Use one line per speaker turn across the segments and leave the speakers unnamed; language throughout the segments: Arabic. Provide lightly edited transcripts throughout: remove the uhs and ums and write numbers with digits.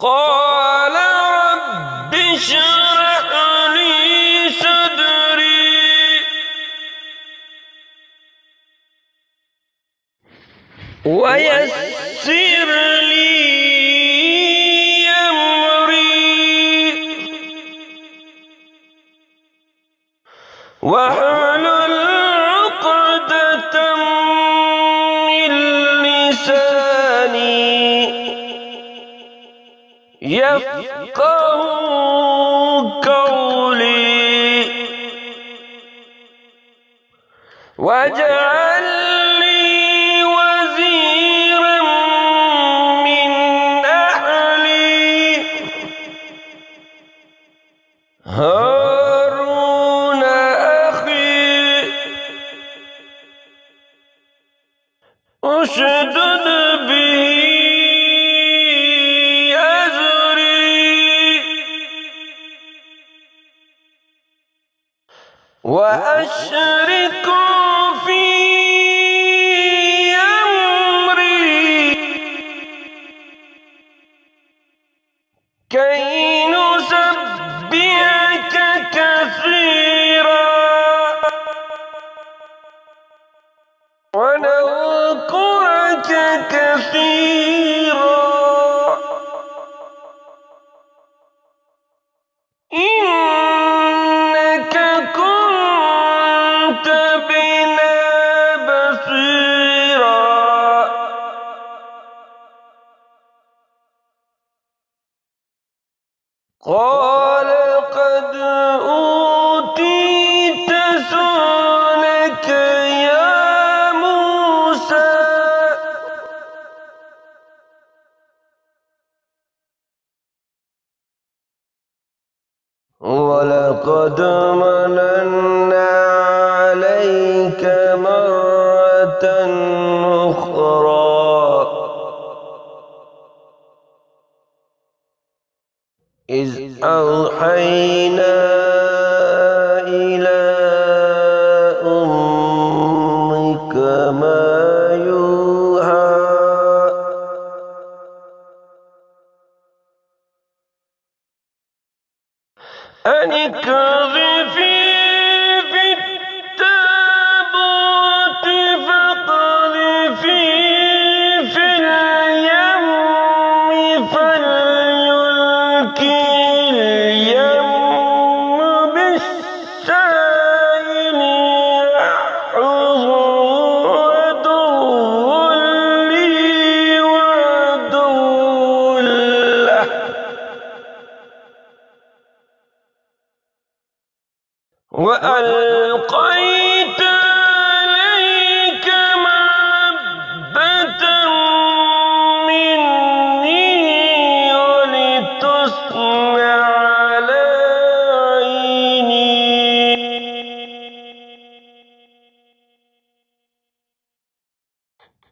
قال رب اشرح لي صدري ويسر لي أمري واحلل عقدة من لساني يفقه قولي واجعل لي وزيرا من أهلي هارون أخي أشدد به وأشركوا في أمري كي نسبحك كثيرا ونذكرك كثيرا إنك كنت بنا بصيرا قال قد أوتيت سؤلك يا موسى ولقد مننا عليك مرة أخرى إذ أوحينا إلى أمك ما يوحى أن اقذفي في التابوت فاقذفيه في اليم فليلقه اليم بالسائل يأخذه عدو لي وعدو له وألقيت عليك محبة مني ولتصنع على عيني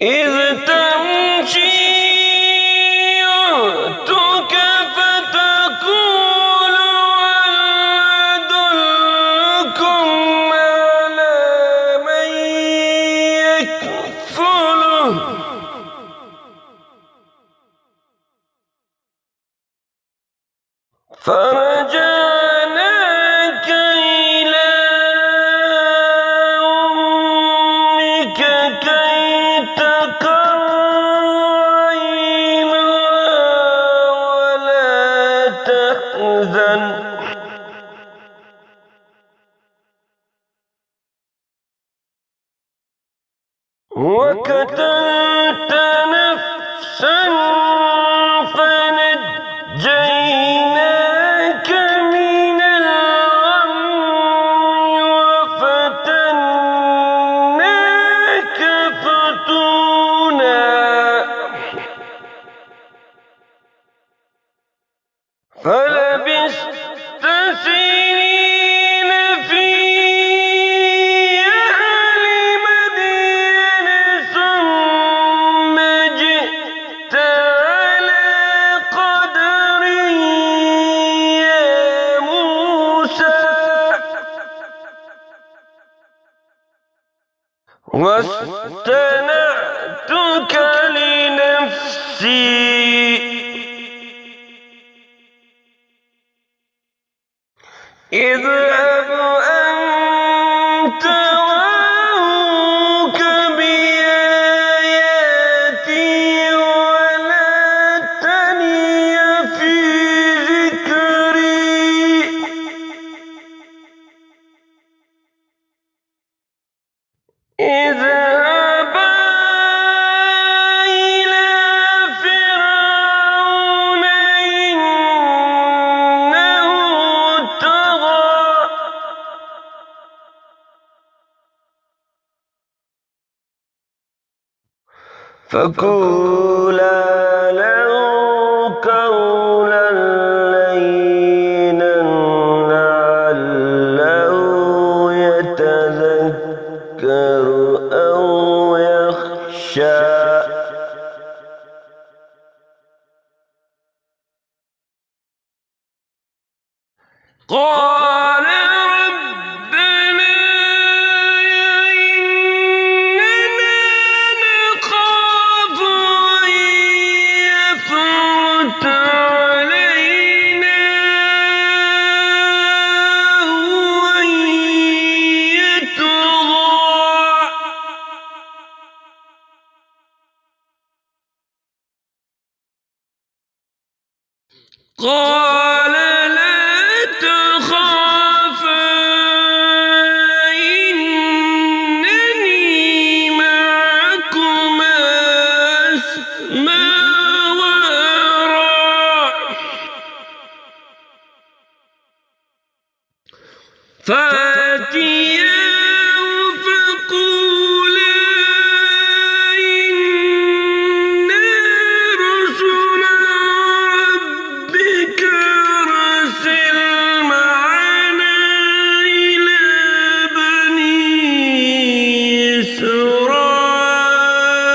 إذ تمشي أختك فتقول هل أدلكم على من يكفله فرجعناك إلى أمك كي تقر عينها ولا تحزن وقتلت نفسا فنجيناك من الغم وفتناك فتونا فلبثت سنين في أهل مدين ثم جئت على قدر يا موسى واصطنعتك لنفسي. اذهب أنت وأخوك بآياتي ولا تني في ذكري اذهبا إلى فرعون إنه طغى فقولا له قولا لينا لعله يتذكر أو يخشى قال ربنا إننا نخاف أن يفرط علينا أو أن يطغى قال لا تخافا إنني معكما أسمع وأرى فأتياه فقولا إنا رسل ربك أرسل معنا إلى بني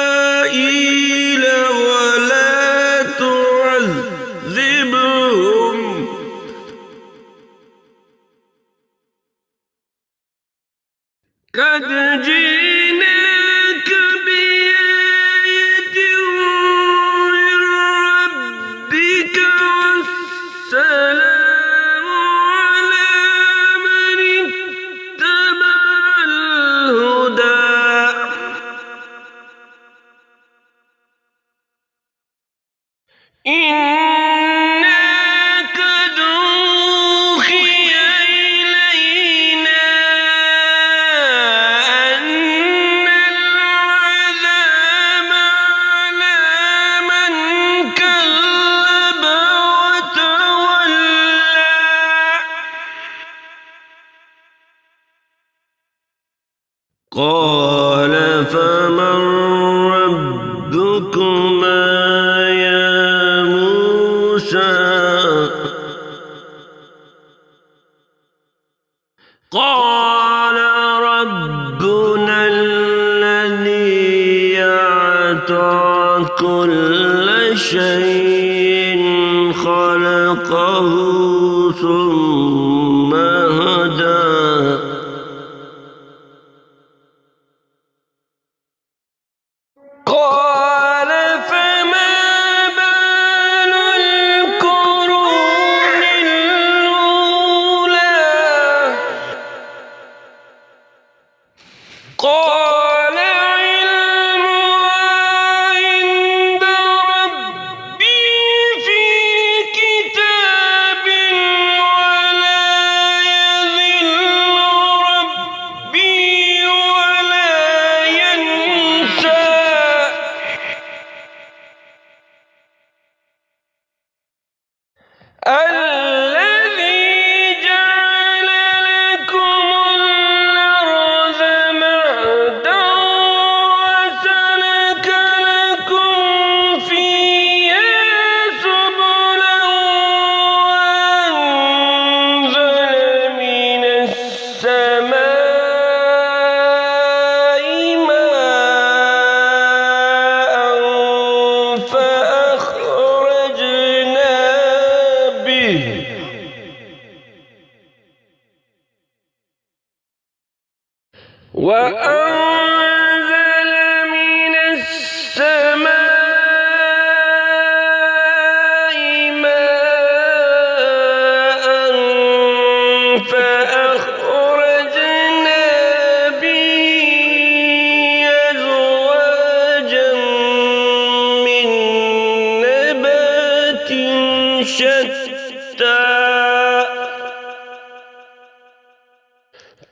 إسرائيل ولا تعذبهم قد جئناك بآية من ربك والسلام على من اتبع الهدى إنا قد أوحي إلينا أن العذاب على من كذب وتولى قال فمن ربكما يا موسى قال ربنا الذي أعطى كل شيء خلقه ثم هدى قال فما بال القرون الأولى قال علمها عند ربي في كتاب ولا يضل ربي ولا ينسى الذي جعل لكم الأرض مهدا وسلك لكم فيها سبلا وأنزل من السماء ماء فأخرجنا به وأنزل من السماء ماء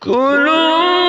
كلوا